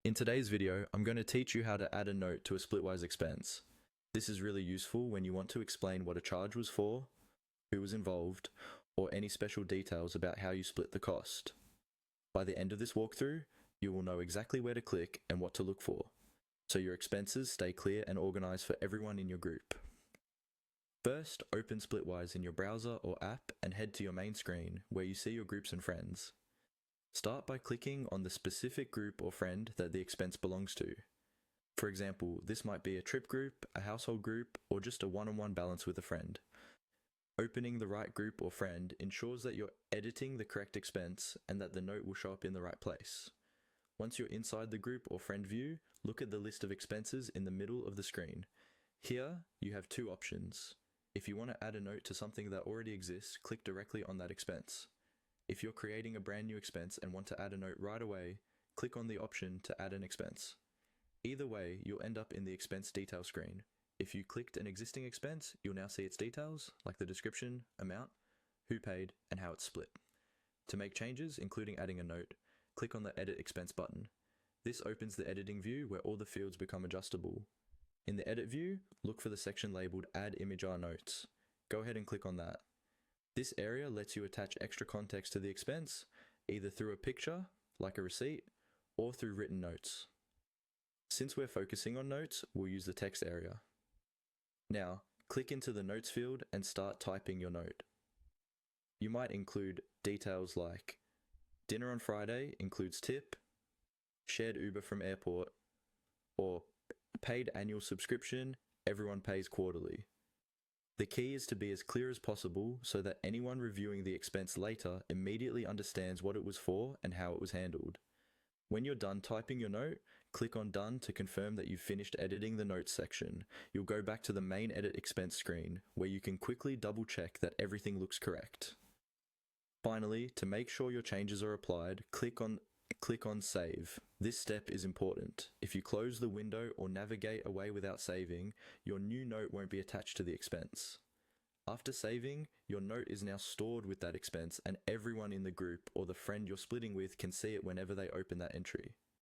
In today's video, I'm going to teach you how to add a note to a Splitwise expense. This is really useful when you want to explain what a charge was for, who was involved, or any special details about how you split the cost. By the end of this walkthrough, you will know exactly where to click and what to look for, so your expenses stay clear and organized for everyone in your group. First, open Splitwise in your browser or app and head to your main screen where you see your groups and friends. Start by clicking on the specific group or friend that the expense belongs to. For example, this might be a trip group, a household group, or just a one-on-one balance with a friend. Opening the right group or friend ensures that you're editing the correct expense and that the note will show up in the right place. Once you're inside the group or friend view, look at the list of expenses in the middle of the screen. Here, you have two options. If you want to add a note to something that already exists, click directly on that expense. If you're creating a brand new expense and want to add a note right away, click on the option to add an expense. Either way, you'll end up in the expense detail screen. If you clicked an existing expense, you'll now see its details, like the description, amount, who paid, and how it's split. To make changes, including adding a note, click on the Edit Expense button. This opens the editing view where all the fields become adjustable. In the Edit view, look for the section labeled Add Image R Notes. Go ahead and click on that. This area lets you attach extra context to the expense, either through a picture, like a receipt, or through written notes. Since we're focusing on notes, we'll use the text area. Now, click into the Notes field and start typing your note. You might include details like dinner on Friday includes tip, shared Uber from airport, or paid annual subscription, everyone pays quarterly. The key is to be as clear as possible so that anyone reviewing the expense later immediately understands what it was for and how it was handled. When you're done typing your note, click on Done to confirm that you've finished editing the notes section. You'll go back to the main Edit Expense screen, where you can quickly double check that everything looks correct. Finally, to make sure your changes are applied, click on Save. This step is important. If you close the window or navigate away without saving, your new note won't be attached to the expense. After saving, your note is now stored with that expense and everyone in the group or the friend you're splitting with can see it whenever they open that entry.